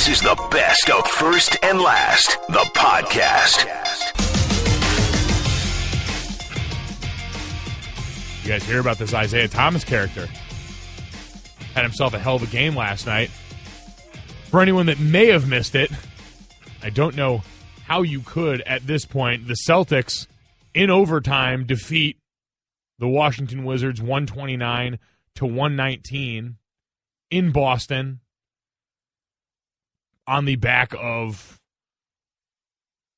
This is the best of First and Last, the podcast. You guys hear about this Isaiah Thomas character? Had himself a hell of a game last night. For anyone that may have missed it, I don't know how you could at this point. The Celtics, in overtime, defeat the Washington Wizards 129-119 in Boston on the back of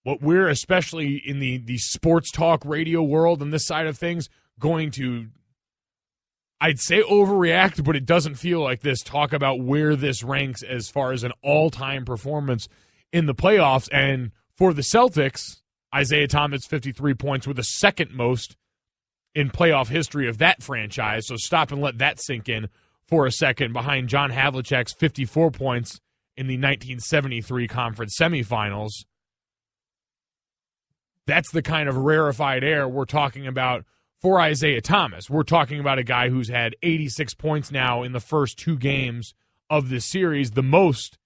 what we're, especially in the sports talk radio world and this side of things, going to, I'd say, overreact, but it doesn't feel like this. Talk about where this ranks as far as an all-time performance in the playoffs. And for the Celtics, Isaiah Thomas, 53 points, were the second most in playoff history of that franchise. So stop and let that sink in for a second, behind John Havlicek's 54 points in the 1973 conference semifinals. That's the kind of rarefied air we're talking about for Isaiah Thomas. We're talking about a guy who's had 86 points now in the first two games of this series, the most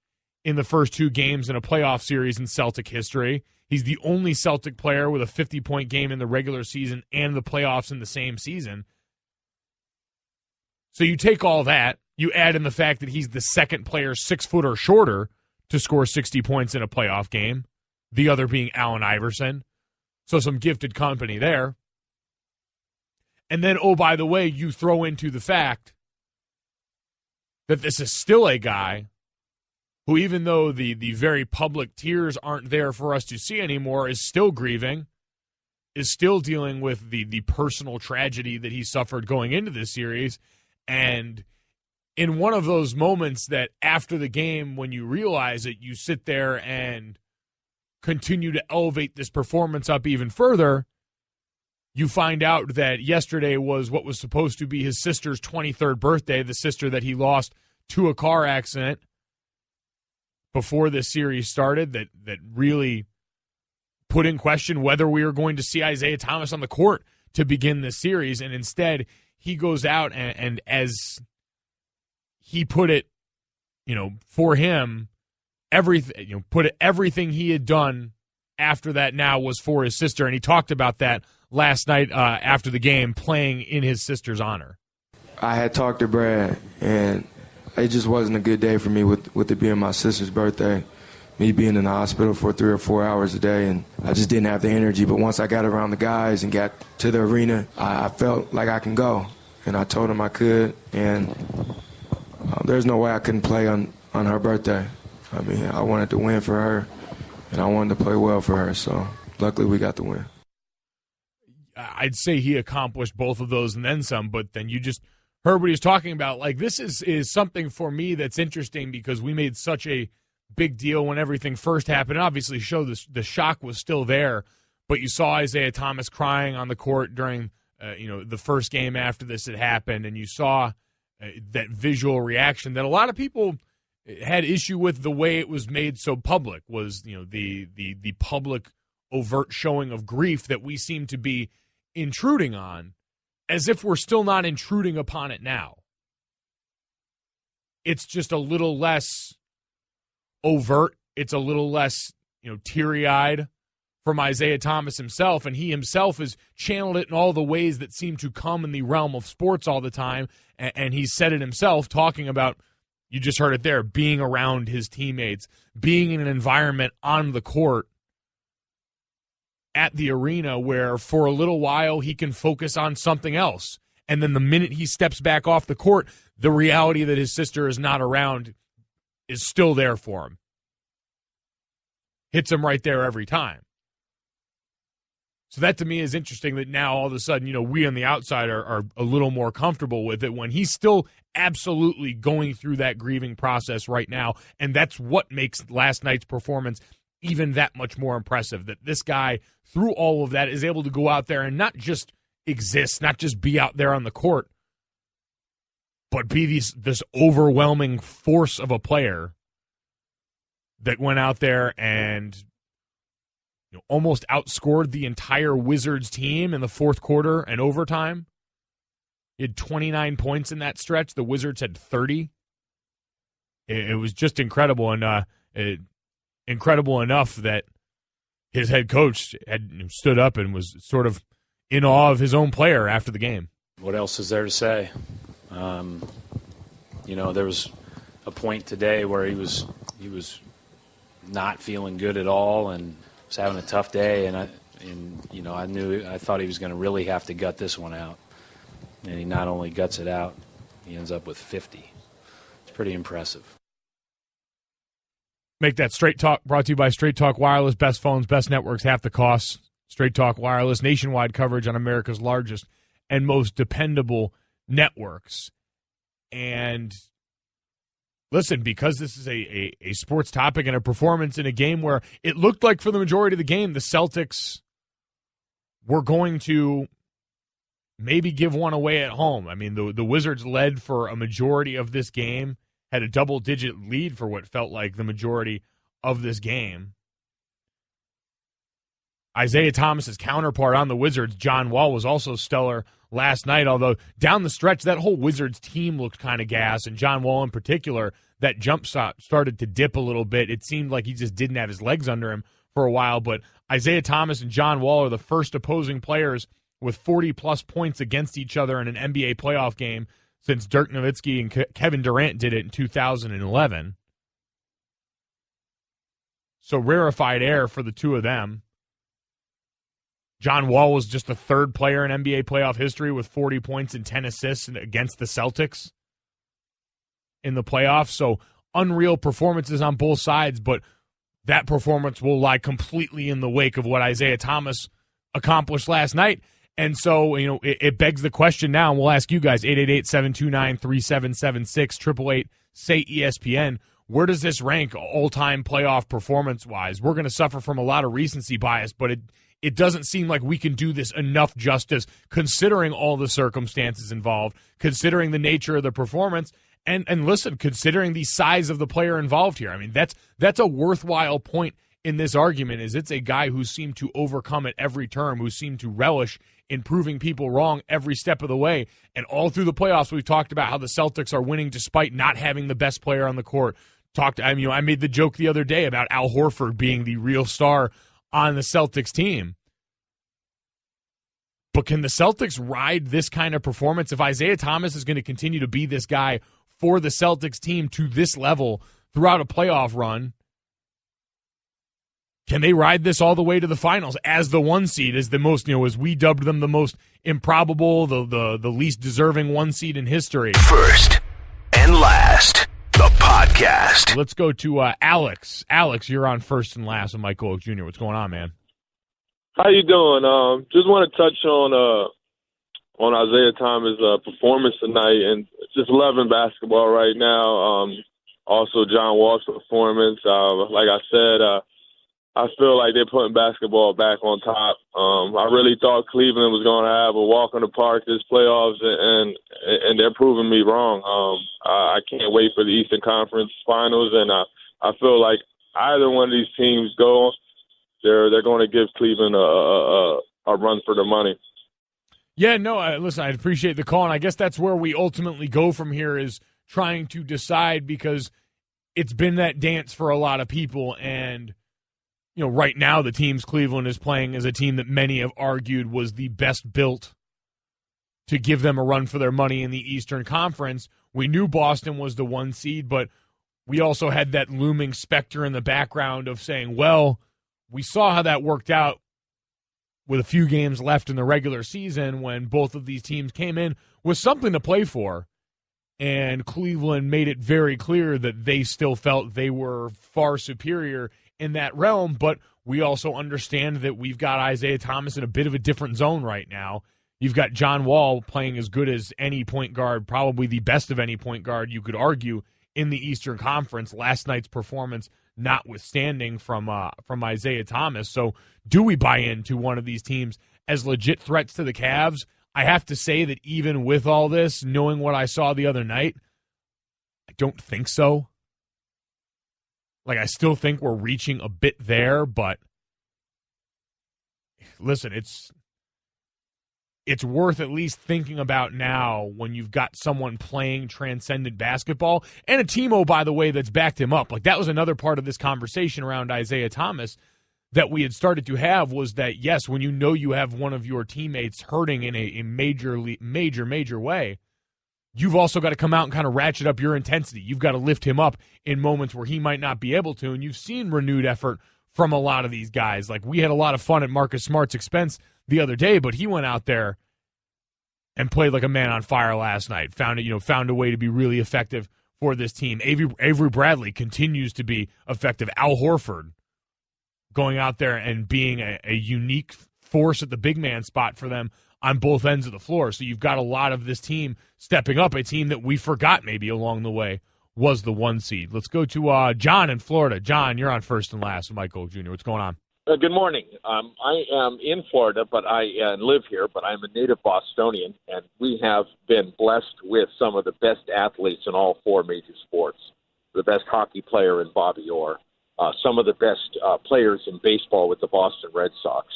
in the first two games in a playoff series in Celtic history. He's the only Celtic player with a 50-point game in the regular season and the playoffs in the same season. So you take all that, you add in the fact that he's the second player 6 foot or shorter to score 60 points in a playoff game, the other being Allen Iverson. So some gifted company there. And then, oh, by the way, you throw into the fact that this is still a guy who, even though the very public tears aren't there for us to see anymore, is still grieving, is still dealing with the personal tragedy that he suffered going into this series. And in one of those moments that after the game, when you realize it, you sit there and continue to elevate this performance up even further, you find out that yesterday was what was supposed to be his sister's 23rd birthday, the sister that he lost to a car accident before this series started, that really put in question whether we were going to see Isaiah Thomas on the court to begin this series. And instead, he goes out and as he put it, for him, everything he had done after that now was for his sister. And he talked about that last night after the game, playing in his sister's honor. I had talked to Brad, and it just wasn't a good day for me with it being my sister's birthday, me being in the hospital for 3 or 4 hours a day, and I just didn't have the energy. But once I got around the guys and got to the arena, I felt like I can go, and I told them I could, and there's no way I couldn't play on her birthday. I mean, I wanted to win for her, and I wanted to play well for her, so luckily we got the win. I'd say he accomplished both of those and then some, but then you just heard what he was talking about. Like, this is something for me that's interesting because we made such a big deal when everything first happened. And obviously, the shock was still there, but you saw Isaiah Thomas crying on the court during the first game after this had happened, and you saw that visual reaction that a lot of people had issue with the way it was made so public, was the public overt showing of grief that we seem to be intruding on, as if we're still not intruding upon it now. It's just a little less overt. It's a little less, teary-eyed from Isaiah Thomas himself, and he himself has channeled it in all the ways that seem to come in the realm of sports all the time, and he said it himself, talking about, you just heard it there, being around his teammates, being in an environment on the court at the arena where for a little while he can focus on something else. And then the minute he steps back off the court, the reality that his sister is not around is still there for him. Hits him right there every time. So that to me is interesting, that now all of a sudden, we on the outside are a little more comfortable with it when he's still absolutely going through that grieving process right now. And that's what makes last night's performance even that much more impressive, that this guy, through all of that, is able to go out there and not just exist, not just be out there on the court, but be this overwhelming force of a player that went out there and almost outscored the entire Wizards team in the fourth quarter and overtime. He had 29 points in that stretch. The Wizards had 30. It was just incredible. And incredible enough that his head coach had stood up and was sort of in awe of his own player after the game. What else is there to say? There was a point today where he was not feeling good at all and was having a tough day, and I thought he was going to really have to gut this one out, and he not only guts it out, he ends up with 50. It's pretty impressive. Make that Straight Talk brought to you by Straight Talk Wireless. Best phones, best networks, half the costs. Straight Talk Wireless, nationwide coverage on America's largest and most dependable networks. And listen, because this is a sports topic and a performance in a game where it looked like for the majority of the game the Celtics were going to maybe give one away at home. I mean, the Wizards led for a majority of this game, had a double-digit lead for what felt like the majority of this game. Isaiah Thomas's counterpart on the Wizards, John Wall, was also stellar last night, although down the stretch, that whole Wizards team looked kind of gas, and John Wall in particular, that jump shot started to dip a little bit. It seemed like he just didn't have his legs under him for a while, but Isaiah Thomas and John Wall are the first opposing players with 40-plus points against each other in an NBA playoff game since Dirk Nowitzki and Kevin Durant did it in 2011. So rarefied air for the two of them. John Wall was just the third player in NBA playoff history with 40 points and 10 assists against the Celtics in the playoffs. So unreal performances on both sides, but that performance will lie completely in the wake of what Isaiah Thomas accomplished last night. And so, it begs the question now, and we'll ask you guys, 888-729-3776, 888-SAY-ESPN, where does this rank all-time playoff performance-wise? We're going to suffer from a lot of recency bias, but it doesn't seem like we can do this enough justice considering all the circumstances involved, considering the nature of the performance, and listen, considering the size of the player involved here. I mean, that's a worthwhile point in this argument, is it's a guy who seemed to overcome at every term, who seemed to relish in proving people wrong every step of the way. And all through the playoffs, we've talked about how the Celtics are winning despite not having the best player on the court. I made the joke the other day about Al Horford being the real star on the Celtics team. But can the Celtics ride this kind of performance? If Isaiah Thomas is going to continue to be this guy for the Celtics team to this level throughout a playoff run, can they ride this all the way to the finals as the one seed, as the most, as we dubbed them, the most improbable, the least deserving one seed in history? First and last, the podcast. Let's go to Alex. Alex, you're on first and last with Mike Golic Jr. What's going on, man? How you doing? Just want to touch on Isaiah Thomas' performance tonight, and just loving basketball right now. Also, John Wall's performance. Like I said, I feel like they're putting basketball back on top. I really thought Cleveland was going to have a walk in the park this playoffs, and they're proving me wrong. I can't wait for the Eastern Conference Finals, and I feel like either one of these teams go, they're going to give Cleveland a run for their money. Yeah, no, listen, I appreciate the call, and I guess that's where we ultimately go from here, is trying to decide, because it's been that dance for a lot of people, and right now the teams Cleveland is playing is a team that many have argued was the best built to give them a run for their money in the Eastern Conference. We knew Boston was the one seed, but we also had that looming specter in the background of saying, well, we saw how that worked out with a few games left in the regular season when both of these teams came in with something to play for, and Cleveland made it very clear that they still felt they were far superior in that realm. But we also understand that we've got Isaiah Thomas in a bit of a different zone right now. You've got John Wall playing as good as any point guard, probably the best of any point guard you could argue in the Eastern Conference. Last night's performance notwithstanding from Isaiah Thomas. So do we buy into one of these teams as legit threats to the Cavs? I have to say that even with all this, knowing what I saw the other night, I don't think so. I still think we're reaching a bit there, but listen, it's it's worth at least thinking about now when you've got someone playing transcendent basketball and a team, oh, by the way, that's backed him up. Like, that was another part of this conversation around Isaiah Thomas that we had started to have, was that, yes, when you know you have one of your teammates hurting in a major way, you've also got to come out and kind of ratchet up your intensity. You've got to lift him up in moments where he might not be able to, and you've seen renewed effort from a lot of these guys. Like, we had a lot of fun at Marcus Smart's expense the other day, but he went out there and played like a man on fire last night. Found a way to be really effective for this team. Avery Bradley continues to be effective. Al Horford going out there and being a unique force at the big man spot for them on both ends of the floor. So you've got a lot of this team stepping up, a team that we forgot maybe along the way was the 1 seed. Let's go to John in Florida. John, you're on first and last with Mike Golic Jr. What's going on? Good morning. I am in Florida, but I live here, but I'm a native Bostonian, and we have been blessed with some of the best athletes in all 4 major sports. The best hockey player in Bobby Orr, some of the best players in baseball with the Boston Red Sox.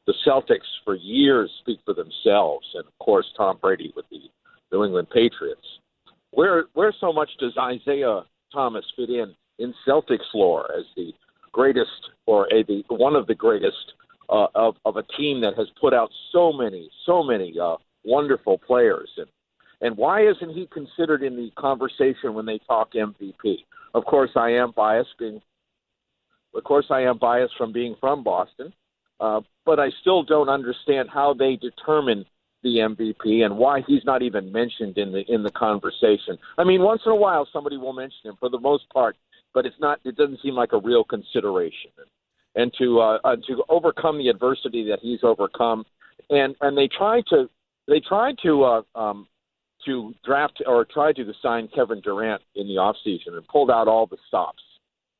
The Celtics for years speak for themselves, and, of course, Tom Brady with the New England Patriots. Where so much does Isaiah Thomas fit in Celtics lore as the greatest, or one of the greatest of a team that has put out so many wonderful players, and why isn't he considered in the conversation when they talk MVP? Of course, I am biased from being from Boston, but I still don't understand how they determine the MVP and why he's not even mentioned in the conversation. I mean, once in a while somebody will mention him, for the most part, but it doesn't seem like a real consideration. And to overcome the adversity that he's overcome, and they tried to draft or tried to sign Kevin Durant in the offseason and pulled out all the stops,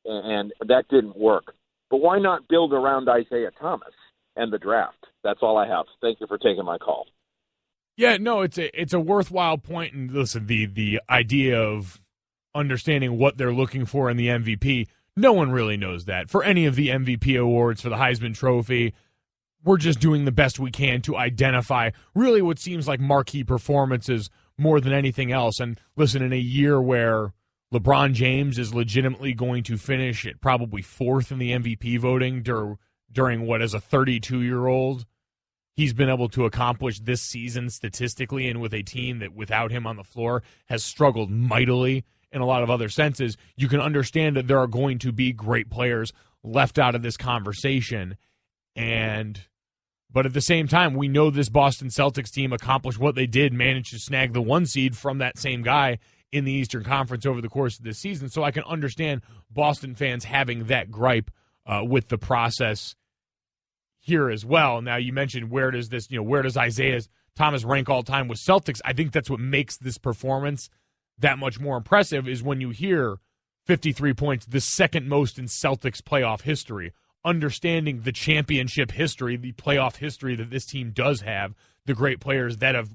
and that didn't work. But why not build around Isaiah Thomas and the draft? That's all I have. Thank you for taking my call. Yeah, no, it's a worthwhile point. And listen, the idea of understanding what they're looking for in the MVP, no one really knows that. For any of the MVP awards, for the Heisman Trophy, we're just doing the best we can to identify really what seems like marquee performances more than anything else. And listen, in a year where LeBron James is legitimately going to finish at probably 4th in the MVP voting during what is a 32-year-old, he's been able to accomplish this season statistically, and with a team that without him on the floor has struggled mightily in a lot of other senses, you can understand that there are going to be great players left out of this conversation. But at the same time, we know this Boston Celtics team accomplished what they did, managed to snag the 1 seed from that same guy in the Eastern Conference over the course of this season. So I can understand Boston fans having that gripe with the process here as well. Now, you mentioned where does Isaiah Thomas rank all time with Celtics? I think that's what makes this performance that much more impressive, is when you hear 53 points, the second most in Celtics playoff history, understanding the championship history, the playoff history that this team does have, the great players that have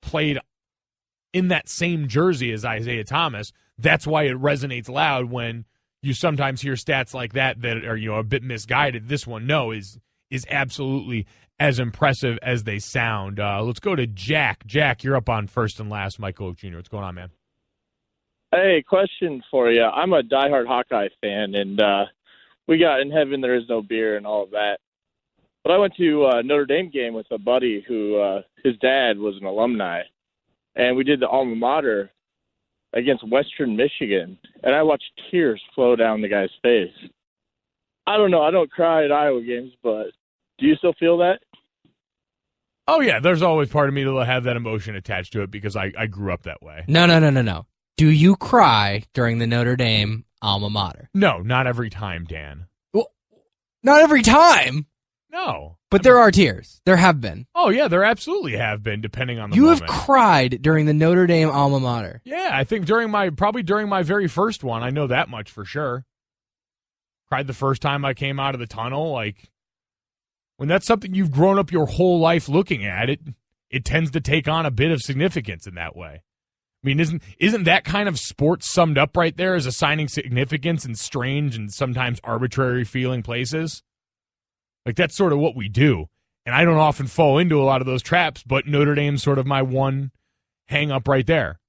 played in that same jersey as Isaiah Thomas. That's why it resonates loud when you sometimes hear stats like that are a bit misguided. This one, is absolutely as impressive as they sound. Let's go to Jack. Jack, you're up on first and last. Mike Golic Jr. What's going on, man? Hey, question for you. I'm a diehard Hawkeye fan, and we got In Heaven There Is No Beer and all of that. But I went to a Notre Dame game with a buddy who his dad was an alumni, and we did the alma mater against Western Michigan, and I watched tears flow down the guy's face. I don't know. I don't cry at Iowa games, but do you still feel that? Oh, yeah. There's always part of me that'll have that emotion attached to it because I grew up that way. No. Do you cry during the Notre Dame alma mater? No, not every time, Dan. Well, not every time? No. But there are tears. There have been. Oh, yeah, there absolutely have been, depending on the moment. You have cried during the Notre Dame alma mater. Yeah, I think probably during my very first one. I know that much for sure. Cried the first time I came out of the tunnel. Like, when that's something you've grown up your whole life looking at, it tends to take on a bit of significance in that way. I mean, isn't that kind of sports summed up right there as assigning significance in strange and sometimes arbitrary feeling places? Like, that's sort of what we do. And I don't often fall into a lot of those traps, but Notre Dame's sort of my one hang-up right there,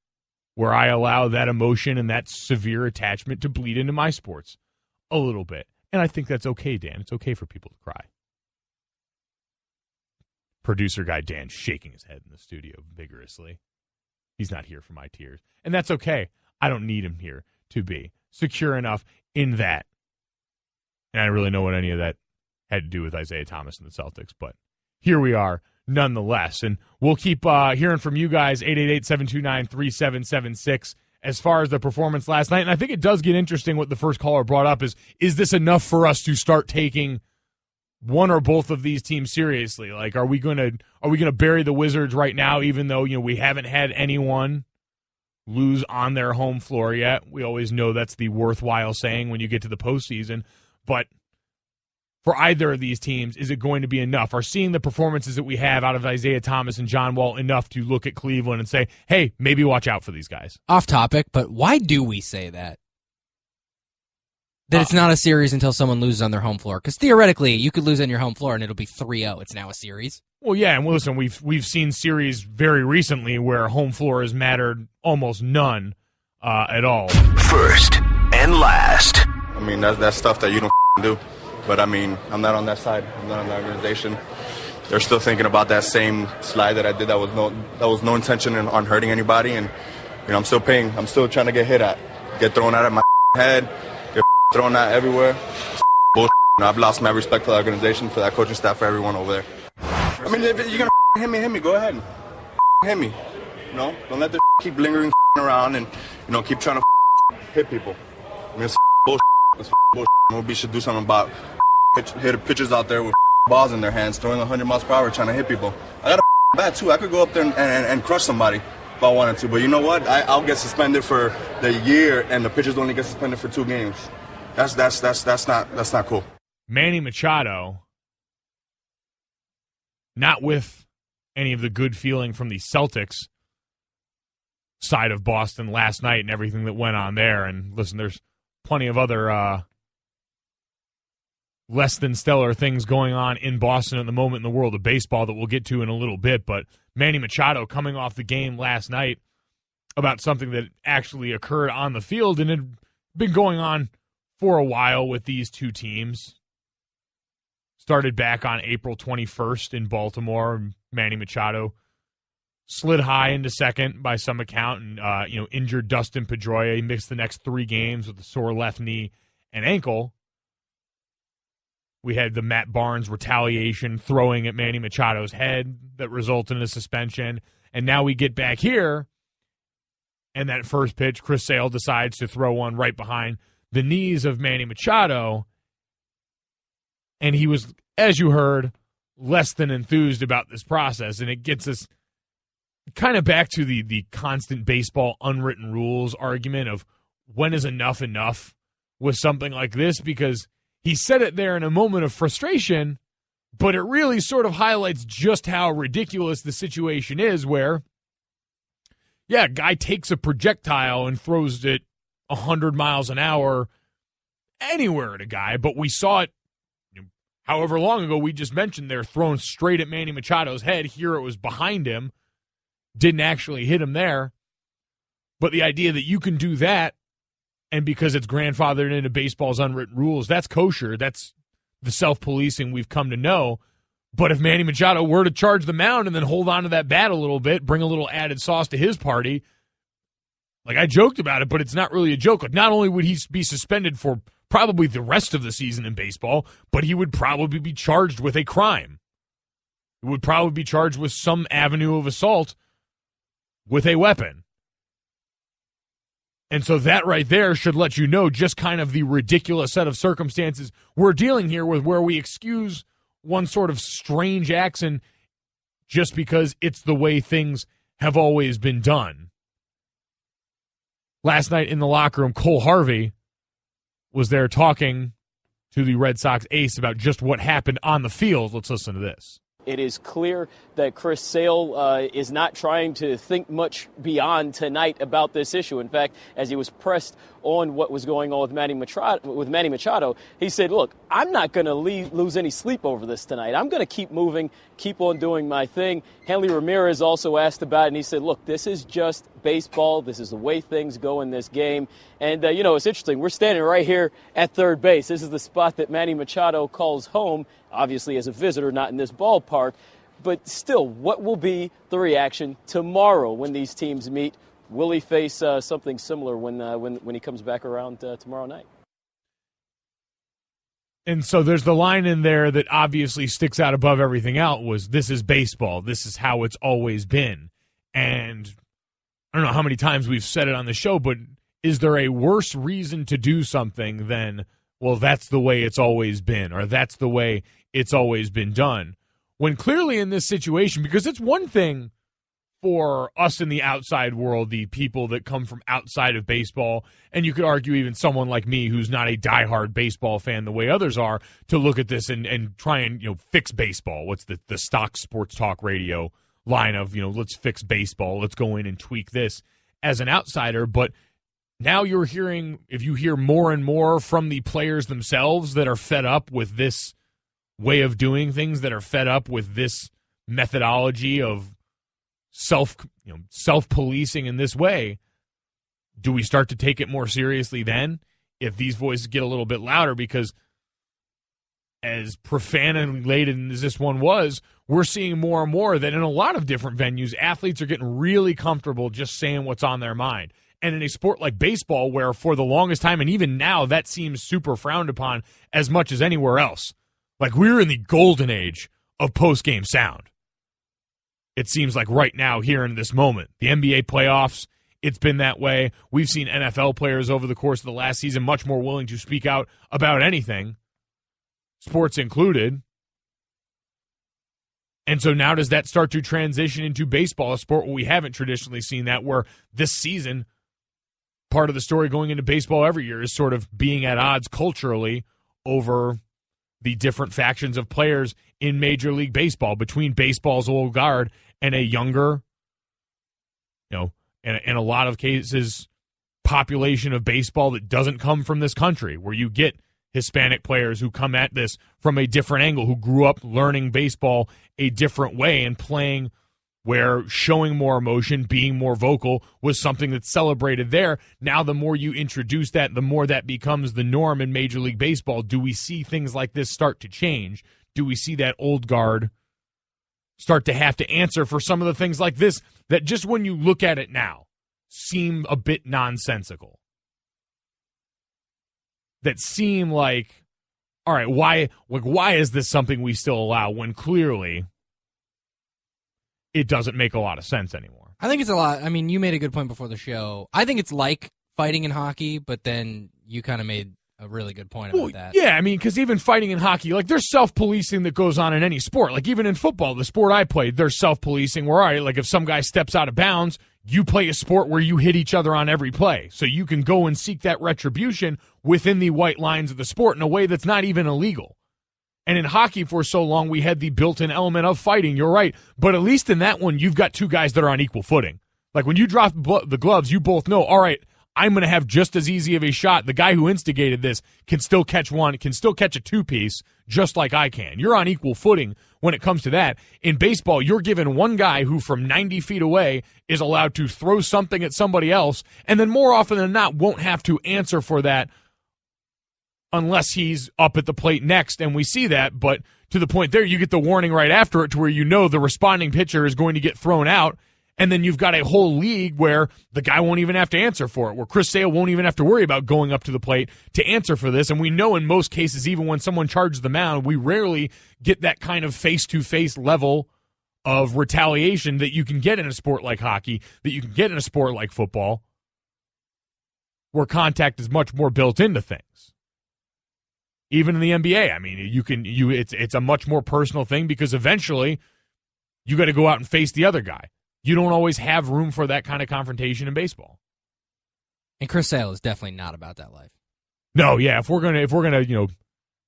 where I allow that emotion and that severe attachment to bleed into my sports a little bit. And I think that's okay, Dan. It's okay for people to cry. Producer guy Dan shaking his head in the studio vigorously. He's not here for my tears. And that's okay. I don't need him here to be secure enough in that. And I don't really know what any of that had to do with Isaiah Thomas and the Celtics, but here we are nonetheless. And we'll keep hearing from you guys, 888-729-3776, as far as the performance last night. And I think it does get interesting what the first caller brought up is this enough for us to start taking one or both of these teams seriously? Like, are we gonna bury the Wizards right now, even though, we haven't had anyone lose on their home floor yet? We always know that's the worthwhile saying when you get to the postseason. But for either of these teams, is it going to be enough? Are seeing the performances that we have out of Isaiah Thomas and John Wall enough to look at Cleveland and say, hey, maybe watch out for these guys? Off topic, but why do we say that? That it's not a series until someone loses on their home floor? Because theoretically, you could lose on your home floor and it'll be 3-0. It's now a series. Well, yeah, and listen, we've seen series very recently where home floor has mattered almost none at all. First and last. I mean, that's stuff that you don't do. But, I mean, I'm not on that side. I'm not on the organization. They're still thinking about that same slide that I did that was no intention on hurting anybody. And, I'm still paying. I'm still trying to get hit at. Get thrown out of my head. Get thrown out everywhere. Bullshit. I've lost my respect for the organization, for that coaching staff, for everyone over there. I mean, if you're going to hit me. Go ahead. Hit me. Don't let the keep lingering around and, keep trying to hit people. I mean, it's bullshit. It's bullshit. Nobody should do something about hit pitchers out there with balls in their hands, throwing 100 miles per hour, trying to hit people. I got a bat, too. I could go up there and crush somebody if I wanted to. But you know what? I'll get suspended for the year, and the pitchers only get suspended for 2 games. That's not cool. Manny Machado, not with any of the good feeling from the Celtics side of Boston last night and everything that went on there. And listen, there's plenty of other less than stellar things going on in Boston at the moment in the world of baseball that we'll get to in a little bit. But Manny Machado coming off the game last night about something that actually occurred on the field and had been going on for a while with these two teams. Started back on April 21st in Baltimore. Manny Machado slid high into second by some account and injured Dustin Pedroia. He missed the next 3 games with a sore left knee and ankle. We had the Matt Barnes retaliation throwing at Manny Machado's head that resulted in a suspension. And now we get back here, and that first pitch, Chris Sale decides to throw one right behind the knees of Manny Machado. And he was, as you heard, less than enthused about this process. And it gets us kind of back to the constant baseball unwritten rules argument of when is enough with something like this, because he said it there in a moment of frustration, but it really sort of highlights just how ridiculous the situation is where, yeah, a guy takes a projectile and throws it 100 miles an hour anywhere at a guy, but we saw it however long ago we just mentioned they're thrown straight at Manny Machado's head. Here it was behind him. Didn't actually hit him there. But the idea that you can do that, and because it's grandfathered into baseball's unwritten rules, that's kosher. That's the self-policing we've come to know. But if Manny Machado were to charge the mound and then hold on to that bat a little bit, bring a little added sauce to his party, like I joked about it, but it's not really a joke. Like, not only would he be suspended for probably the rest of the season in baseball, but he would probably be charged with a crime. He would probably be charged with some avenue of assault with a weapon. And so that right there should let you know just kind of the ridiculous set of circumstances we're dealing here with, where we excuse one sort of strange action just because it's the way things have always been done. Last night in the locker room, Cole Harvey was there talking to the Red Sox ace about just what happened on the field. Let's listen to this. It is clear that Chris Sale is not trying to think much beyond tonight about this issue. In fact, as he was pressed on what was going on with Manny Machado, he said, look, I'm not going to lose any sleep over this tonight. I'm going to keep moving, keep on doing my thing. Hanley Ramirez also asked about it, and he said, look, this is just baseball. This is the way things go in this game. And, it's interesting. We're standing right here at third base. This is the spot that Manny Machado calls home, obviously as a visitor, not in this ballpark. But still, what will be the reaction tomorrow when these teams meet? Will he face something similar when he comes back around tomorrow night? And so there's the line in there that obviously sticks out above everything else was, this is baseball. This is how it's always been. And I don't know how many times we've said it on the show, but is there a worse reason to do something than, well, that's the way it's always been, or that's the way it's always been done? When clearly in this situation, because it's one thing for us in the outside world, the people that come from outside of baseball, and you could argue even someone like me who's not a diehard baseball fan the way others are, to look at this and try and fix baseball. What's the stock sports talk radio line of, let's fix baseball, let's go in and tweak this as an outsider. But now you're hearing, if you hear more and more from the players themselves that are fed up with this way of doing things, that are fed up with this methodology of self-policing in this way, do we start to take it more seriously then if these voices get a little bit louder? Because as profanity-laden as this one was, we're seeing more and more that in a lot of different venues, athletes are getting really comfortable just saying what's on their mind. And in a sport like baseball, where for the longest time, and even now, that seems super frowned upon as much as anywhere else. Like, we're in the golden age of post-game sound. It seems like right now, here in this moment, the NBA playoffs, it's been that way. We've seen NFL players over the course of the last season much more willing to speak out about anything, sports included. And so now does that start to transition into baseball, a sport where we haven't traditionally seen that, where this season, part of the story going into baseball every year is sort of being at odds culturally over the different factions of players in Major League Baseball, between baseball's old guard and a younger, in a lot of cases, population of baseball that doesn't come from this country, where you get Hispanic players who come at this from a different angle, who grew up learning baseball a different way and playing where showing more emotion, being more vocal was something that's celebrated there. Now, the more you introduce that, the more that becomes the norm in Major League Baseball. Do we see things like this start to change? Do we see that old guard start to have to answer for some of the things like this that just when you look at it now seem a bit nonsensical? That seem like, all right, why is this something we still allow when clearly it doesn't make a lot of sense anymore? I think it's a lot. I mean, you made a good point before the show. I think it's like fighting in hockey, but then you kind of made a really good point about that. Yeah, I mean, because even fighting in hockey, like, there's self-policing that goes on in any sport. Like, even in football, the sport I played, there's self-policing where, all right, like, if some guy steps out of bounds, you play a sport where you hit each other on every play. So you can go and seek that retribution within the white lines of the sport in a way that's not even illegal. And in hockey, for so long, we had the built-in element of fighting. You're right. But at least in that one, you've got two guys that are on equal footing. Like, when you drop the gloves, you both know, all right, I'm going to have just as easy of a shot. The guy who instigated this can still catch one, can still catch a two-piece, just like I can. You're on equal footing when it comes to that. In baseball, you're given one guy who from 90 feet away is allowed to throw something at somebody else, and then more often than not won't have to answer for that unless he's up at the plate next, and we see that. But to the point there, you get the warning right after it to where you know the responding pitcher is going to get thrown out, and then you've got a whole league where the guy won't even have to answer for it, where Chris Sale won't even have to worry about going up to the plate to answer for this. And we know in most cases, even when someone charges the mound, we rarely get that kind of face-to-face level of retaliation that you can get in a sport like hockey, that you can get in a sport like football, where contact is much more built into things. Even in the NBA, I mean, it's a much more personal thing because eventually you got to go out and face the other guy. You don't always have room for that kind of confrontation in baseball. And Chris Sale is definitely not about that life. No, yeah. If we're gonna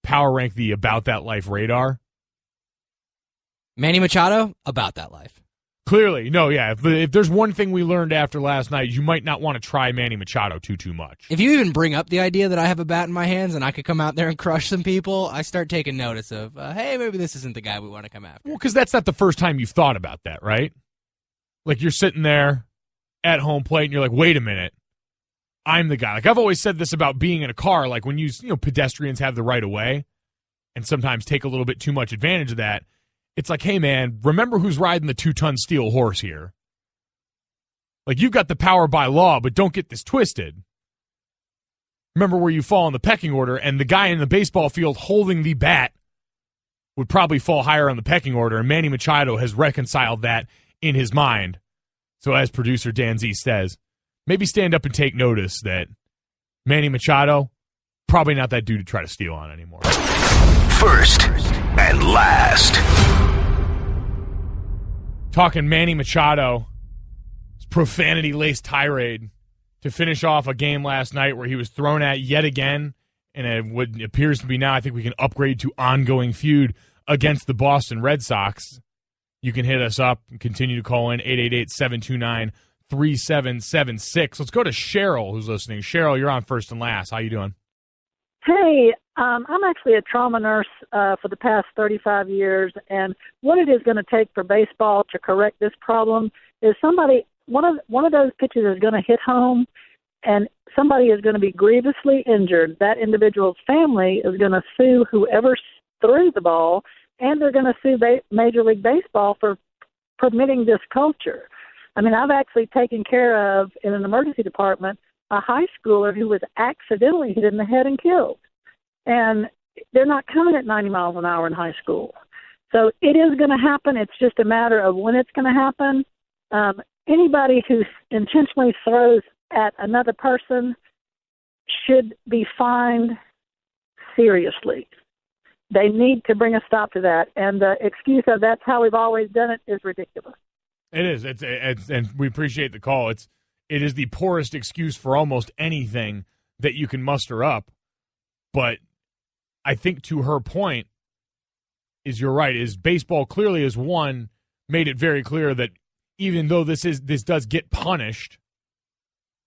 power rank the about that life radar, Manny Machado, about that life. Clearly, no, yeah. If there's one thing we learned after last night, you might not want to try Manny Machado too much. If you even bring up the idea that I have a bat in my hands and I could come out there and crush some people, I start taking notice of, hey, maybe this isn't the guy we want to come after. Well, because that's not the first time you've thought about that, right? Like you're sitting there at home plate and you're like, wait a minute, I'm the guy. Like I've always said this about being in a car, like when pedestrians have the right of way and sometimes take a little bit too much advantage of that. It's like, hey, man, remember who's riding the 2-ton steel horse here. Like, you've got the power by law, but don't get this twisted. Remember where you fall in the pecking order, and the guy in the baseball field holding the bat would probably fall higher on the pecking order, and Manny Machado has reconciled that in his mind. So as producer Dan Z says, maybe stand up and take notice that Manny Machado, probably not that dude to try to steal on anymore. First and last. Talking Manny Machado, profanity-laced tirade to finish off a game last night where he was thrown at yet again, and what appears to be now, I think we can upgrade to ongoing feud against the Boston Red Sox. You can hit us up and continue to call in 888-729-3776. Let's go to Cheryl, who's listening. Cheryl, you're on First and Last. How you doing? Hey, I'm actually a trauma nurse for the past 35 years, and what it is going to take for baseball to correct this problem is one of those pitches is going to hit home, and somebody is going to be grievously injured. That individual's family is going to sue whoever threw the ball, and they're going to sue Major League Baseball for permitting this culture. I mean, I've actually taken care of, in an emergency department, a high schooler who was accidentally hit in the head and killed. And they're not coming at 90 miles an hour in high school. So it is going to happen. It's just a matter of when it's going to happen. Anybody who intentionally throws at another person should be fined seriously. They need to bring a stop to that. And the excuse of that's how we've always done it is ridiculous. It is. It's and we appreciate the call. It is the poorest excuse for almost anything that you can muster up. But I think to her point is you're right, is baseball clearly has made it very clear that even though this does get punished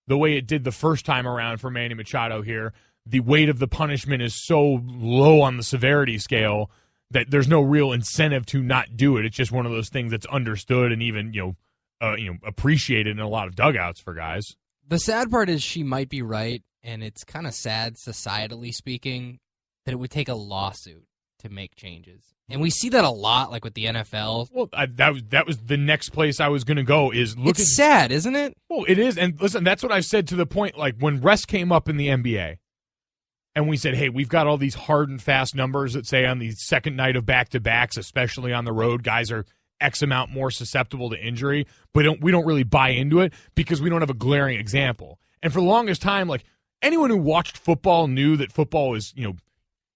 the way it did the first time around for Manny Machado here, the weight of the punishment is so low on the severity scale that there's no real incentive to not do it. It's just one of those things that's understood and even appreciated in a lot of dugouts for guys. The sad part is she might be right, and it's kind of sad, societally speaking, that it would take a lawsuit to make changes. And we see that a lot, like with the NFL. Well, that was the next place I was going to go. It's sad, isn't it? Well, it is. And listen, that's what I've said to the point, like when rest came up in the NBA, and we said, hey, we've got all these hard and fast numbers that say on the second night of back-to-backs, especially on the road, guys are X amount more susceptible to injury, but we don't really buy into it because we don't have a glaring example. And for the longest time, like anyone who watched football knew that football is,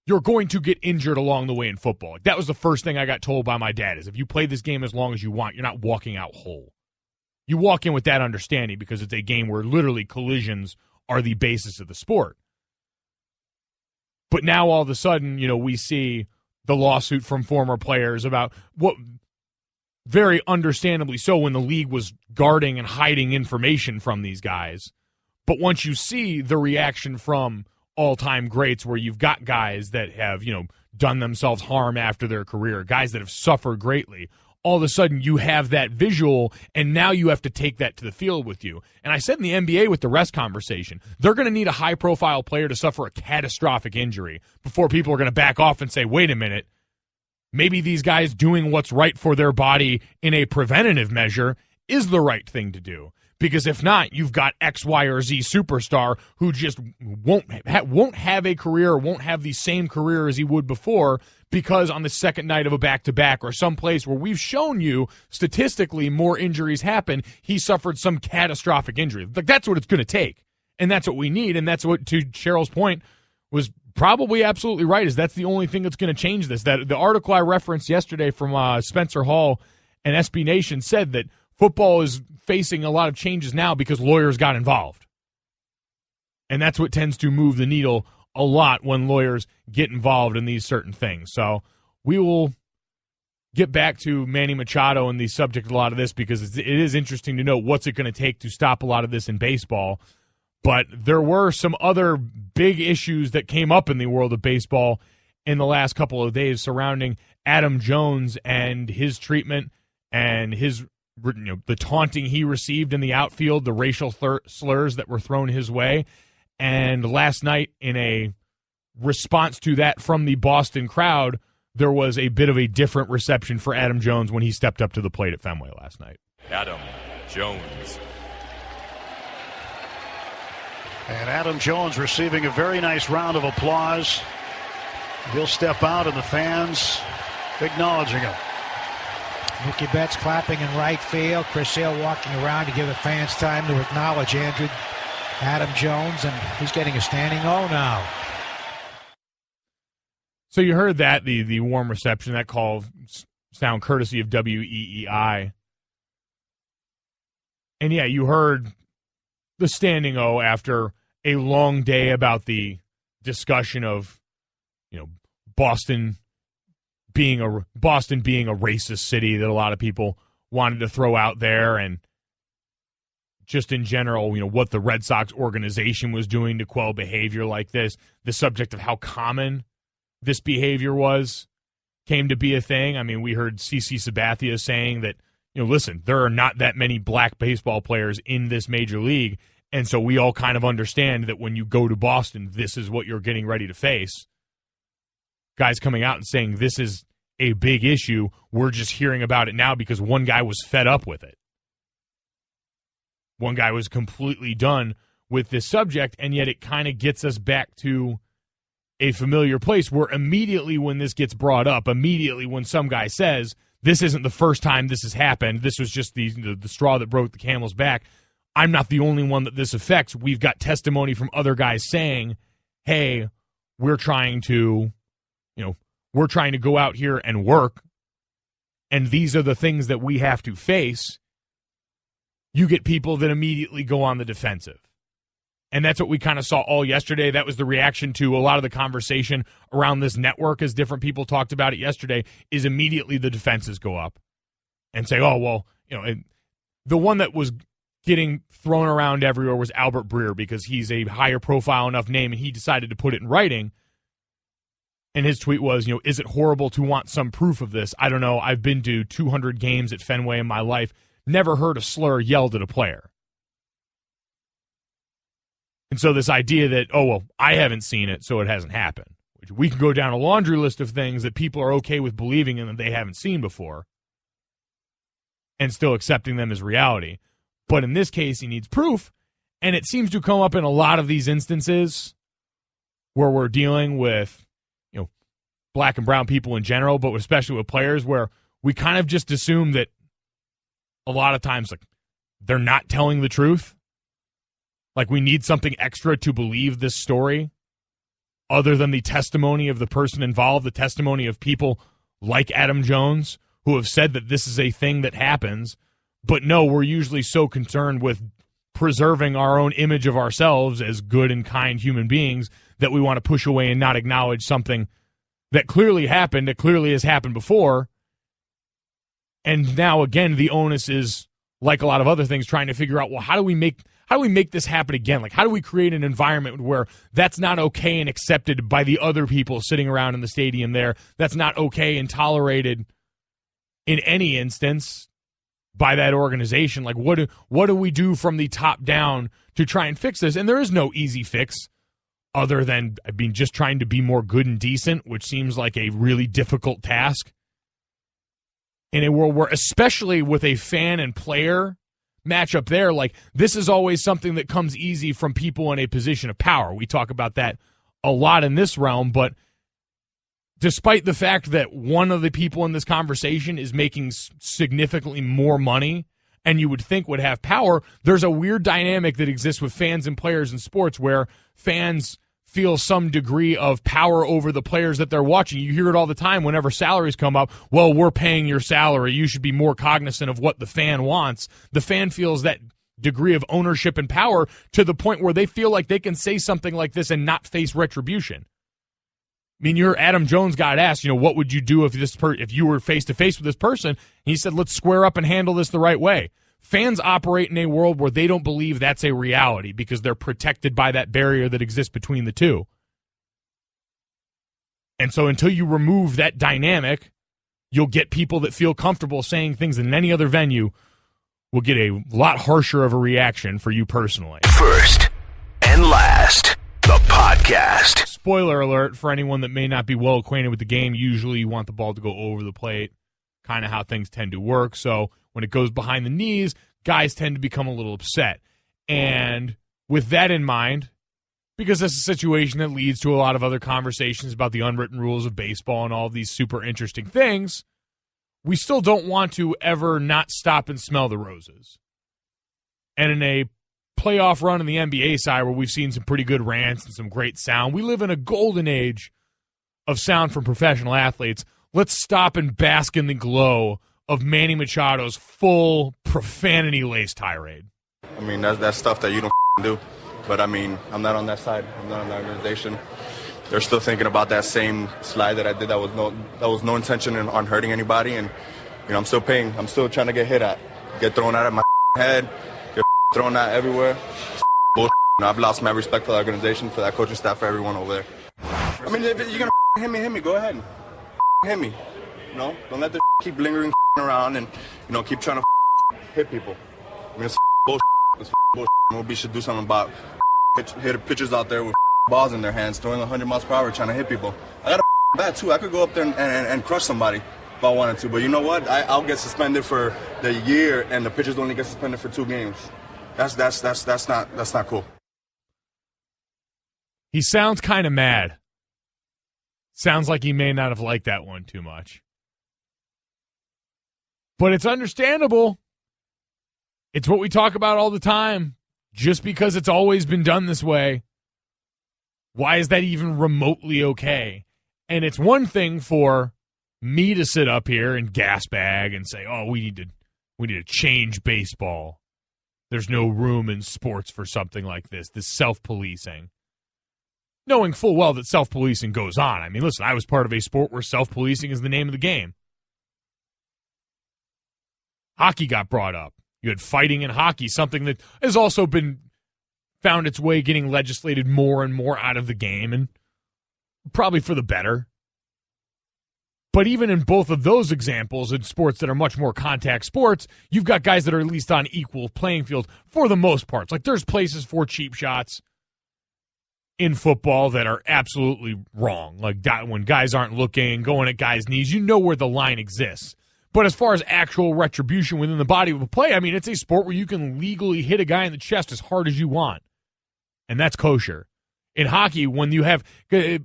you're going to get injured along the way in football. That was the first thing I got told by my dad is if you play this game as long as you want, you're not walking out whole. You walk in with that understanding because it's a game where literally collisions are the basis of the sport. But now all of a sudden, we see the lawsuit from former players about what very understandably so when the league was guarding and hiding information from these guys. But once you see the reaction from all-time greats where you've got guys that have, done themselves harm after their career, guys that have suffered greatly, all of a sudden you have that visual, and now you have to take that to the field with you. And I said in the NBA with the rest conversation, they're going to need a high-profile player to suffer a catastrophic injury before people are going to back off and say, wait a minute, maybe these guys doing what's right for their body in a preventative measure is the right thing to do. Because if not, you've got X, Y, or Z superstar who just won't have a career, won't have the same career as he would before because on the second night of a back-to-back or someplace where we've shown you statistically more injuries happen, he suffered some catastrophic injury. Like that's what it's going to take, and that's what we need, and that's what, to Cheryl's point, was probably absolutely right, is that's the only thing that's going to change this. That the article I referenced yesterday from Spencer Hall and SB Nation said that football is facing a lot of changes now because lawyers got involved. And that's what tends to move the needle a lot when lawyers get involved in these certain things. So we will get back to Manny Machado and the subject of a lot of this, because it is interesting to know what's it going to take to stop a lot of this in baseball. But there were some other big issues that came up in the world of baseball in the last couple of days surrounding Adam Jones and his treatment and his, the taunting he received in the outfield, the racial slurs that were thrown his way. And last night, in a response to that from the Boston crowd, there was a bit of a different reception for Adam Jones when he stepped up to the plate at Fenway last night. Adam Jones. And Adam Jones receiving a very nice round of applause. He'll step out, and the fans acknowledging him. Mookie Betts clapping in right field. Chris Sale walking around to give the fans time to acknowledge Adam Jones, and he's getting a standing O now. So you heard that, the warm reception, that call sound courtesy of WEEI. And yeah, you heard the standing O after a long day about the discussion of, Boston being a racist city that a lot of people wanted to throw out there, and just in general, what the Red Sox organization was doing to quell behavior like this. The subject of how common this behavior came to be a thing. I mean, we heard CC Sabathia saying that, listen, there are not that many black baseball players in this major league, and so we all kind of understand that when you go to Boston, this is what you're getting ready to face. Guys coming out and saying this is a big issue. We're just hearing about it now because one guy was fed up with it. One guy was completely done with this subject, and yet it kind of gets us back to a familiar place where immediately when this gets brought up, immediately when some guy says, this isn't the first time this has happened, this was just the straw that broke the camel's back, I'm not the only one that this affects. We've got testimony from other guys saying, hey, we're trying to go out here and work, and these are the things that we have to face. You get people that immediately go on the defensive. And that's what we kind of saw all yesterday. That was the reaction to a lot of the conversation around this network, as different people talked about it yesterday, is immediately the defenses go up and say, oh, well, the one that was getting thrown around everywhere was Albert Breer, because he's a higher profile enough name, and he decided to put it in writing. And his tweet was, is it horrible to want some proof of this? I don't know. I've been to 200 games at Fenway in my life. Never heard a slur yelled at a player. And so this idea that, oh, well, I haven't seen it, so it hasn't happened. Which we can go down a laundry list of things that people are okay with believing in that they haven't seen before and still accepting them as reality. But in this case, he needs proof. And it seems to come up in a lot of these instances where we're dealing with, black and brown people in general, but especially with players, where we kind of just assume that a lot of times, they're not telling the truth. We need something extra to believe this story other than the testimony of the person involved, the testimony of people like Adam Jones who have said that this is a thing that happens. But no, we're usually so concerned with preserving our own image of ourselves as good and kind human beings that we want to push away and not acknowledge something that clearly happened, that clearly has happened before. And now, again, the onus is, like a lot of other things, trying to figure out, well, how do we make this happen again? How do we create an environment where that's not okay and accepted by the other people sitting around in the stadium there? That's not okay and tolerated in any instance by that organization. What do we do from the top down to try and fix this? And there is no easy fix. Other than, just trying to be more good and decent, which seems like a really difficult task. In a world where, especially with a fan and player matchup there, this is always something that comes easy from people in a position of power. We talk about that a lot in this realm, but despite the fact that one of the people in this conversation is making significantly more money and you would think would have power, there's a weird dynamic that exists with fans and players in sports where fans feel some degree of power over the players that they're watching. You hear it all the time whenever salaries come up. Well, we're paying your salary. You should be more cognizant of what the fan wants. The fan feels that degree of ownership and power to the point where they feel like they can say something like this and not face retribution. mean, your Adam Jones got asked, what would you do if if you were face to face with this person? And he said, let's square up and handle this the right way. Fans operate in a world where they don't believe that's a reality because they're protected by that barrier that exists between the two. And so until you remove that dynamic, you'll get people that feel comfortable saying things in any other venue will get a lot harsher of a reaction for you personally. First and last, the podcast. Spoiler alert for anyone that may not be well acquainted with the game. Usually you want the ball to go over the plate, kind of how things tend to work. So when it goes behind the knees, guys tend to become a little upset. And with that in mind, because that's a situation that leads to a lot of other conversations about the unwritten rules of baseball and all of these super interesting things, we still don't want to ever not stop and smell the roses. And in a playoff run in the NBA side where we've seen some pretty good rants and some great sound, we live in a golden age of sound from professional athletes. Let's stop and bask in the glow of Manny Machado's full profanity-laced tirade. I mean, that's stuff that you don't do. But, I mean, I'm not on that side. I'm not on the organization. They're still thinking about that same slide that I did that was no intention on hurting anybody. And, I'm still paying. I'm still trying to get hit at. Get thrown out of my head. Get thrown out everywhere. Bullshit. I've lost my respect for the organization, for that coaching staff, for everyone over there. I mean, if you're going to hit me. Go ahead. Hit me. Don't let the keep lingering around and, keep trying to hit people. I mean, it's bullshit. It's bullshit. Nobody should do something about hit pitchers out there with balls in their hands, throwing 100 miles per hour, trying to hit people. I got a bat, too. I could go up there and crush somebody if I wanted to. But you know what? I'll get suspended for the year, and the pitchers only get suspended for 2 games. That's not cool. He sounds kind of mad. Sounds like he may not have liked that one too much. But it's understandable. It's what we talk about all the time. Just because it's always been done this way, why is that even remotely okay? And it's one thing for me to sit up here and gas bag and say, "Oh, we need to change baseball. There's no room in sports for something like this self-policing." Knowing full well that self-policing goes on. I mean, listen, I was part of a sport where self-policing is the name of the game. Hockey got brought up. You had fighting in hockey, something that has also found its way getting legislated more and more out of the game, and probably for the better. But even in both of those examples, in sports that are much more contact sports, you've got guys that are at least on equal playing field for the most part. Like, there's places for cheap shots in football that are absolutely wrong. Like when guys aren't looking, going at guys' knees, you know where the line exists. But as far as actual retribution within the body of a play, I mean, it's a sport where you can legally hit a guy in the chest as hard as you want. And that's kosher. In hockey, when you have,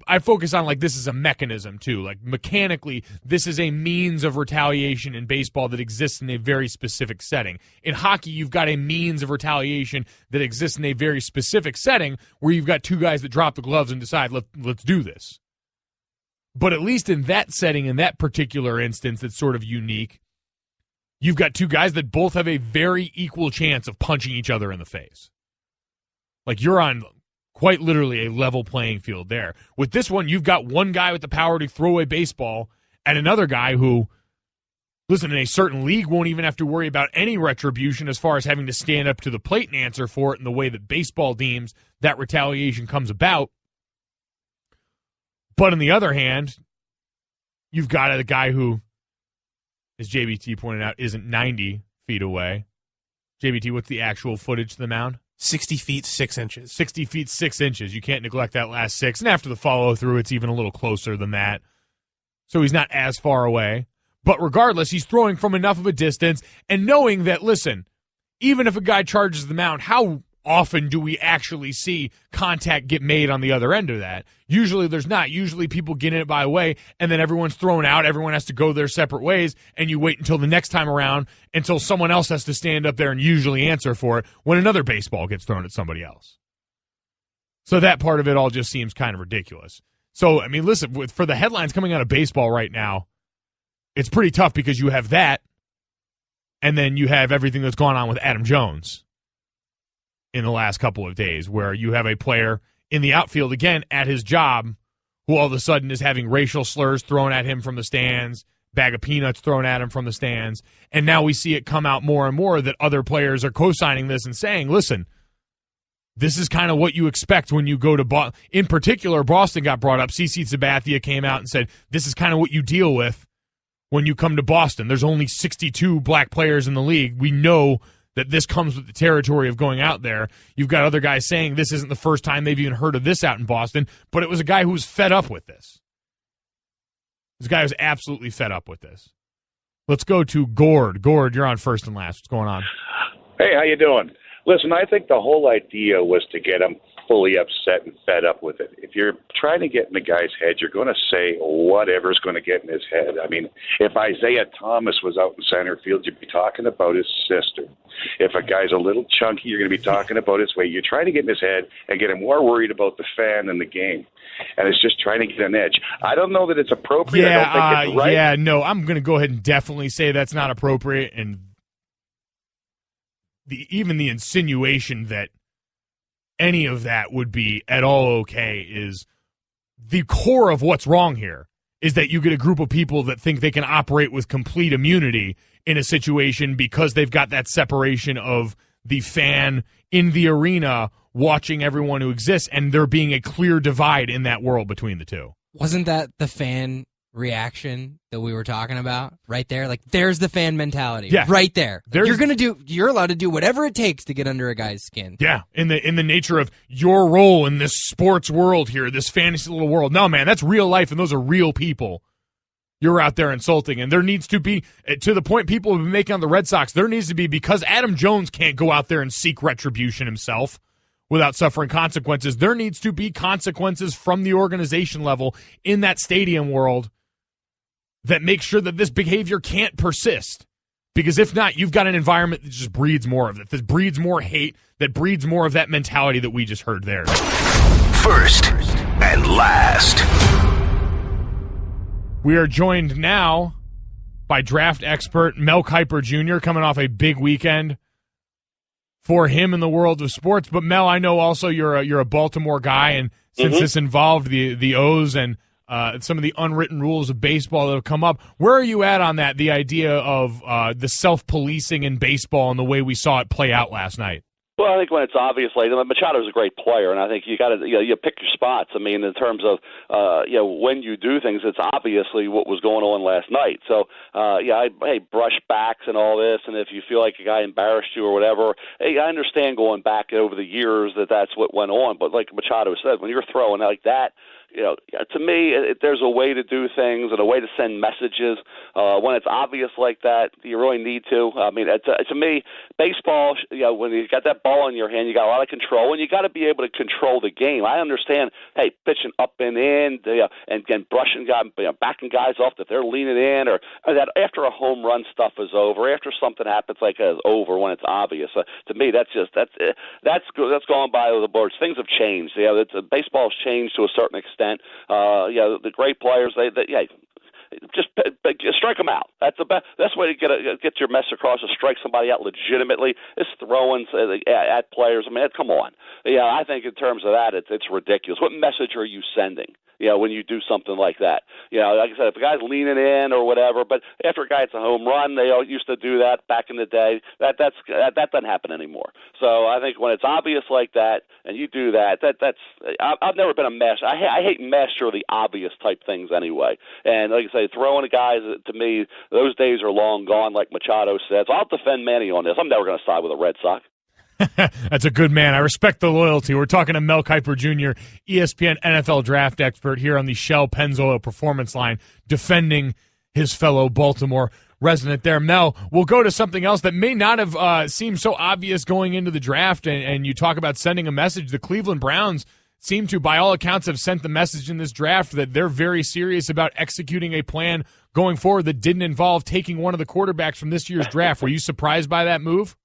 I focus on like this is a mechanism too. Like mechanically, this is a means of retaliation in baseball that exists in a very specific setting. In hockey, you've got a means of retaliation that exists in a very specific setting where you've got 2 guys that drop the gloves and decide, let's do this. But at least in that setting, in that particular instance, that's sort of unique. You've got 2 guys that both have a very equal chance of punching each other in the face. Like you're on quite literally a level playing field there. With this one, you've got one guy with the power to throw a baseball and another guy who, listen, in a certain league won't even have to worry about any retribution as far as having to stand up to the plate and answer for it in the way that baseball deems that retaliation comes about. But on the other hand, you've got a guy who, as JBT pointed out, isn't 90 feet away. JBT, what's the actual footage to the mound? 60 feet, 6 inches. 60 feet, 6 inches. You can't neglect that last 6. And after the follow-through, it's even a little closer than that. So he's not as far away. But regardless, he's throwing from enough of a distance and knowing that, listen, even if a guy charges the mound, how often do we actually see contact get made on the other end of that? Usually there's not. Usually people get in it by a way, and then everyone's thrown out. Everyone has to go their separate ways, and you wait until the next time around until someone else has to stand up there and usually answer for it when another baseball gets thrown at somebody else. So that part of it all just seems kind of ridiculous. So, I mean, listen, for the headlines coming out of baseball right now, it's pretty tough because you have that, and then you have everything that's gone on with Adam Jones in the last couple of days, where you have a player in the outfield, again, at his job, who all of a sudden is having racial slurs thrown at him from the stands, bag of peanuts thrown at him from the stands, and now we see it come out more and more that other players are co-signing this and saying, listen, this is kind of what you expect when you go to Boston. In particular, Boston got brought up. CeCe Sabathia came out and said, this is kind of what you deal with when you come to Boston. There's only 62 black players in the league. We know that this comes with the territory of going out there. You've got other guys saying this isn't the first time they've even heard of this out in Boston, but it was a guy who was fed up with this. This guy was absolutely fed up with this. Let's go to Gord. Gord, you're on first and last. What's going on? Hey, how you doing? Listen, I think the whole idea was to get him fully upset and fed up with it. If you're trying to get in the guy's head, you're going to say whatever's going to get in his head. I mean, if Isaiah Thomas was out in center field, you'd be talking about his sister. If a guy's a little chunky, you're going to be talking about his weight. You're trying to get in his head and get him more worried about the fan than the game. And it's just trying to get an edge. I don't know that it's appropriate. I don't think it's right. Yeah, no, I'm going to go ahead and definitely say that's not appropriate. And even the insinuation that any of that would be at all okay is the core of what's wrong here, is that you get a group of people that think they can operate with complete immunity in a situation because they've got that separation of the fan in the arena watching everyone who exists, and there being a clear divide in that world between the two. Wasn't that the fan reaction that we were talking about right there? Like, there's the fan mentality. Yeah. Right there. You're allowed to do whatever it takes to get under a guy's skin. Yeah, in the nature of your role in this sports world here, this fantasy little world. No, man, that's real life, and those are real people you're out there insulting. And there needs to be, to the point people have been making on the Red Sox, there needs to be, because Adam Jones can't go out there and seek retribution himself without suffering consequences, there needs to be consequences from the organization level in that stadium world that makes sure that this behavior can't persist. Because if not, you've got an environment that just breeds more of it, that breeds more hate, that breeds more of that mentality that we just heard there. First and last. We are joined now by draft expert Mel Kiper Jr., coming off a big weekend for him in the world of sports. But Mel, I know also you're a Baltimore guy, and since this involved the O's and some of the unwritten rules of baseball that have come up, where are you at on that? The idea of the self-policing in baseball and the way we saw it play out last night. Well, I think when it's obvious, like Machado's a great player, and I think you got to you pick your spots. I mean, in terms of when you do things, it's obviously what was going on last night. So brush backs and all this, and if you feel like a guy embarrassed you or whatever, hey, I understand going back over the years that's what went on. But like Machado said, when you're throwing like that, to me, there's a way to do things and a way to send messages. When it's obvious like that, you really need to. I mean, to me, baseball, when you got that ball in your hand, you got a lot of control, and you got to be able to control the game. I understand, hey, pitching up and in, and brushing guys, backing guys off that they're leaning in, or that after a home run stuff is over, after something happens like that is over when it's obvious. To me, that's gone by the boards. Things have changed. Baseball's changed to a certain extent. The great players, just strike them out. That's the best way to get your message across, to strike somebody out legitimately. Is throwing at players. I mean, come on. I think in terms of that, it's ridiculous. What message are you sending? When you do something like that. Like I said, if a guy's leaning in or whatever, but after a guy hits a home run, they all used to do that back in the day. That doesn't happen anymore. So I think when it's obvious like that, and you do that, I've never been a master. I hate master of the obvious type things anyway. And like I say, throwing a guy, to me, those days are long gone, like Machado said. So I'll defend Manny on this. I'm never going to side with a Red Sox. That's a good man. I respect the loyalty. We're talking to Mel Kiper Jr., ESPN NFL draft expert here on the Shell Pennzoil Performance Line, defending his fellow Baltimore resident there. Mel, we'll go to something else that may not have seemed so obvious going into the draft, and you talk about sending a message. The Cleveland Browns seem to, by all accounts, have sent the message in this draft that they're very serious about executing a plan going forward that didn't involve taking one of the quarterbacks from this year's draft. Were you surprised by that move?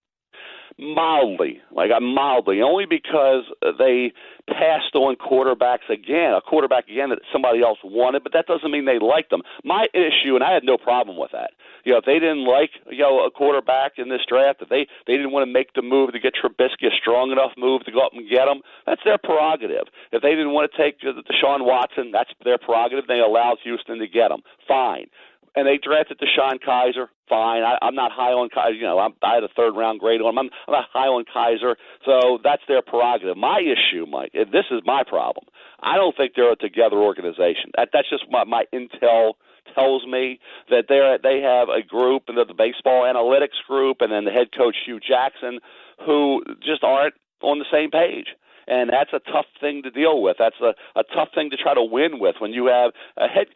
Mildly, only because they passed on quarterbacks again, a quarterback again that somebody else wanted, but that doesn't mean they liked them. My issue, and I had no problem with that, if they didn't like, a quarterback in this draft, if they didn't want to make the move to get Trubisky, a strong enough move to go up and get him, that's their prerogative. If they didn't want to take Deshaun Watson, that's their prerogative. They allowed Houston to get him. Fine. And they drafted Deshaun Kaiser. Fine. I'm not high on Kaiser. I had a third-round grade on him. I'm not high on Kaiser, so that's their prerogative. My issue, Mike, this is my problem. I don't think they're a together organization. That's just my intel tells me, that they have a group, and the baseball analytics group, and then the head coach, Hugh Jackson, who just aren't on the same page. And that's a tough thing to deal with. That's a tough thing to try to win with when you have a head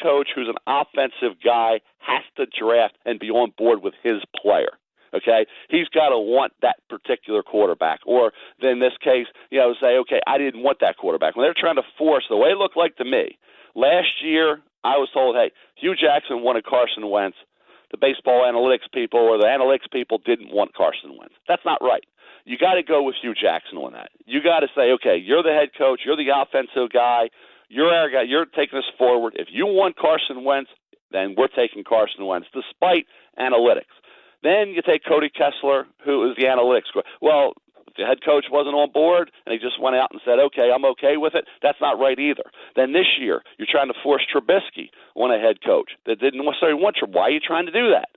coach who's an offensive guy has to draft and be on board with his player. Okay, he's got to want that particular quarterback, or then in this case, say, okay, I didn't want that quarterback. When they're trying to force, the way it looked like to me last year, I was told, hey, Hugh Jackson wanted Carson Wentz. The baseball analytics people or the analytics people didn't want Carson Wentz. That's not right. You got to go with Hugh Jackson on that. You got to say, okay, you're the head coach, you're the offensive guy, you're our guy, you're taking us forward. If you want Carson Wentz, then we're taking Carson Wentz, despite analytics. Then you take Cody Kessler, who is the analytics. Well, the head coach wasn't on board, and he just went out and said, okay, I'm okay with it. That's not right either. Then this year, you're trying to force Trubisky on a head coach that didn't necessarily want Trubisky. Why are you trying to do that?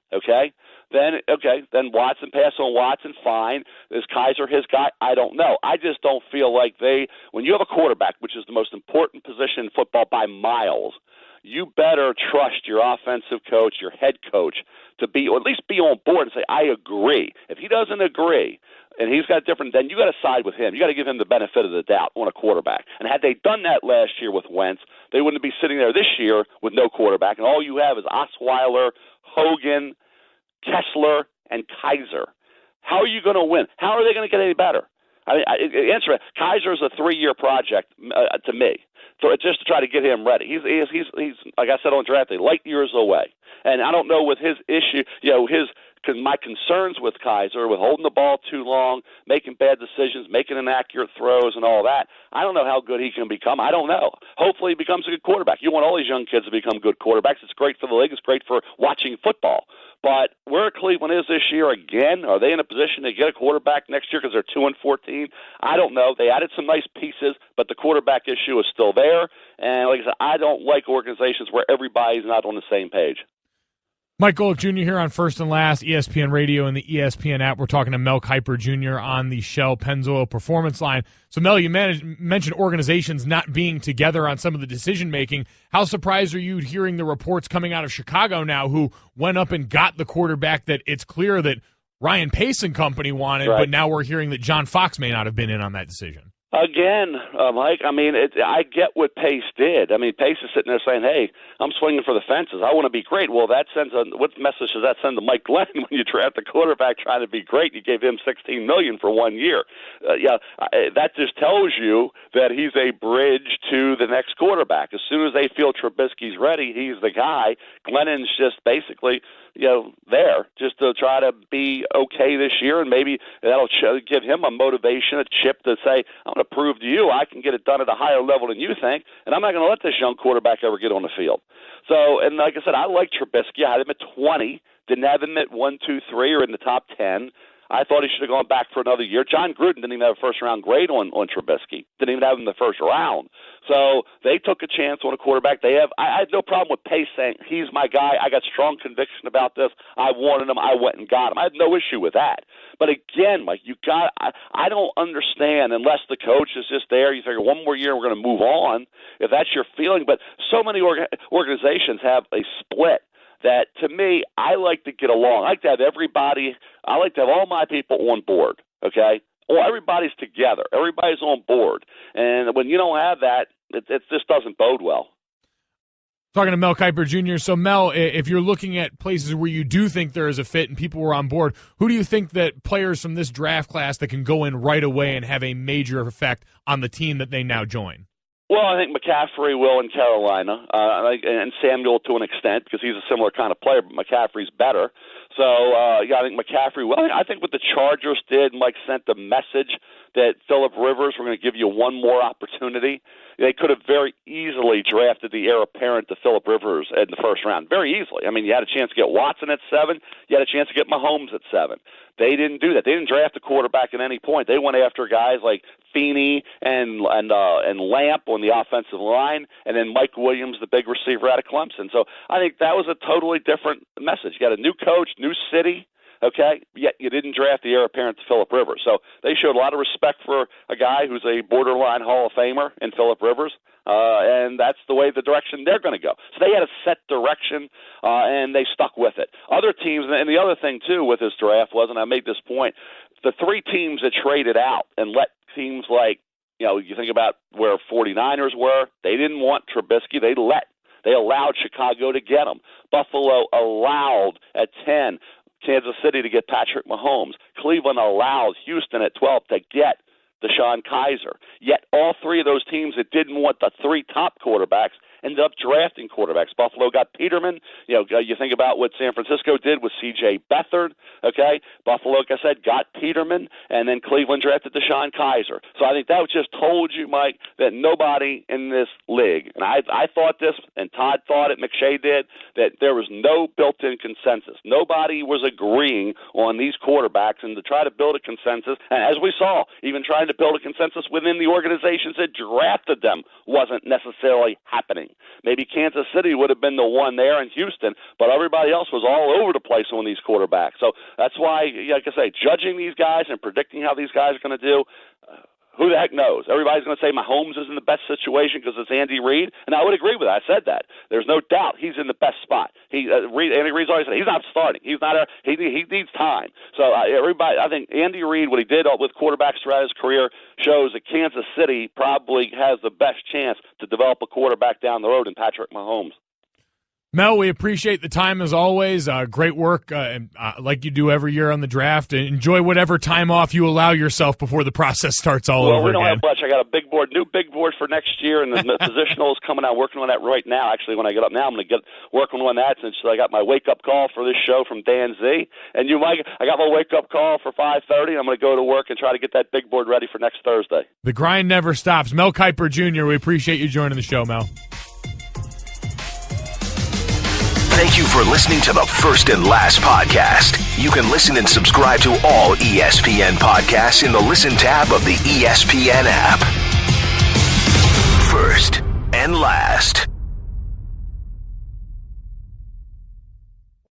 Then Watson, pass on Watson, fine. Is Kaiser his guy? I don't know. I just don't feel like when you have a quarterback, which is the most important position in football by miles, you better trust your offensive coach, your head coach, to be, or at least be on board and say, I agree. If he doesn't agree, and he's got different, then you got to side with him. You got to give him the benefit of the doubt on a quarterback. And had they done that last year with Wentz, they wouldn't be sitting there this year with no quarterback, and all you have is Osweiler, Hogan, Kessler, and Kaiser. How are you going to win? How are they going to get any better? Answer it. Kaiser is a 3-year project to me, just to try to get him ready. He's like I said on draft day, light years away. And I don't know with his issue, my concerns with Kaiser, with holding the ball too long, making bad decisions, making inaccurate throws and all that, I don't know how good he can become. I don't know. Hopefully he becomes a good quarterback. You want all these young kids to become good quarterbacks. It's great for the league. It's great for watching football. But where Cleveland is this year again, are they in a position to get a quarterback next year because they're 2-14? I don't know. They added some nice pieces, but the quarterback issue is still there. And like I said, I don't like organizations where everybody's not on the same page. Mike Golic Jr. here on First and Last, ESPN Radio and the ESPN app. We're talking to Mel Kiper Jr. on the Shell Pennzoil Performance Line. So, Mel, you mentioned organizations not being together on some of the decision-making. How surprised are you hearing the reports coming out of Chicago now, who went up and got the quarterback that it's clear that Ryan Pace and company wanted, right, but now we're hearing that John Fox may not have been in on that decision? Again, Mike, I get what Pace did. Pace is sitting there saying, hey, I'm swinging for the fences. I want to be great. Well, what message does that send to Mike Glennon when you draft a quarterback trying to be great? You gave him $16 million for 1 year. That just tells you that he's a bridge to the next quarterback. As soon as they feel Trubisky's ready, he's the guy. Glennon's just basically there just to try to be okay this year, and maybe that'll give him a motivation, a chip to say, I'm going to prove to you I can get it done at a higher level than you think, and I'm not going to let this young quarterback ever get on the field. So, and like I said, I like Trubisky. I had him at 20, didn't have him at 1, 2, 3 or in the top 10. I thought he should have gone back for another year. John Gruden didn't even have a first-round grade on Trubisky. Didn't even have him in the first round. So they took a chance on a quarterback. I had no problem with Pace saying, he's my guy. I got strong conviction about this. I wanted him. I went and got him. I had no issue with that. But again, Mike, I don't understand unless the coach is just there. You figure one more year we're going to move on, if that's your feeling. But so many organizations have a split that, to me, I like to get along. I like to have everybody. I like to have all my people on board, okay? Well, everybody's together. Everybody's on board. And when you don't have that, it just doesn't bode well. Talking to Mel Kiper Jr. So, Mel, if you're looking at places where you do think there is a fit and people were on board, who do you think that players from this draft class that can go in right away and have a major effect on the team that they now join? Well, I think McCaffrey will in Carolina, and Samuel to an extent because he's a similar kind of player, but McCaffrey's better. So, I think McCaffrey, I think what the Chargers did, Mike, sent the message that Phillip Rivers, we're going to give you one more opportunity. They could have very easily drafted the heir apparent to Phillip Rivers in the first round. Very easily. I mean, you had a chance to get Watson at 7. You had a chance to get Mahomes at 7. They didn't do that. They didn't draft a quarterback at any point. They went after guys like Feeney and Lamp on the offensive line, and then Mike Williams, the big receiver out of Clemson. So I think that was a totally different message. You got a new coach, new city, okay, yet you didn't draft the heir apparent to Phillip Rivers. So they showed a lot of respect for a guy who's a borderline Hall of Famer in Phillip Rivers, and that's the way the direction they're going to go. So they had a set direction, and they stuck with it. Other teams, and the other thing, too, with this draft was, and I made this point, the 3 teams that traded out and let teams like, you think about where 49ers were, they didn't want Trubisky. They allowed Chicago to get him. Buffalo allowed at 10 Kansas City to get Patrick Mahomes. Cleveland allowed Houston at 12 to get Deshaun Kaiser. Yet all 3 of those teams that didn't want the 3 top quarterbacks ended up drafting quarterbacks. Buffalo got Peterman. You think about what San Francisco did with C.J. Beathard. Okay, Buffalo, like I said, got Peterman, and then Cleveland drafted Deshaun Kaiser. So I think that just told you, Mike, that nobody in this league, and I thought this, and Todd thought it, McShay did, that there was no built-in consensus. Nobody was agreeing on these quarterbacks, and to try to build a consensus, and as we saw, even trying to build a consensus within the organizations that drafted them wasn't necessarily happening. Maybe Kansas City would have been the one there in Houston, but everybody else was all over the place on these quarterbacks. So that's why, like I say, judging these guys and predicting how these guys are going to do, who the heck knows? Everybody's going to say Mahomes is in the best situation because it's Andy Reid, and I would agree with that. I said that. There's no doubt he's in the best spot. Andy Reid's always said he's not starting. He needs time. So I think Andy Reid, what he did with quarterbacks throughout his career, shows that Kansas City probably has the best chance to develop a quarterback down the road in Patrick Mahomes. Mel, we appreciate the time as always. Great work, like you do every year on the draft. Enjoy whatever time off you allow yourself before the process starts all over again. Well, we don't have much. I got a new big board for next year, and the positional is coming out. Working on that right now. Actually, when I get up now, I'm going to get working on that since I got my wake-up call for this show from Dan Z. And Mike, I got my wake-up call for 5:30. I'm going to go to work and try to get that big board ready for next Thursday. The grind never stops. Mel Kiper Jr., we appreciate you joining the show, Mel. Thank you for listening to the First and Last podcast. You can listen and subscribe to all ESPN podcasts in the Listen tab of the ESPN app. First and Last.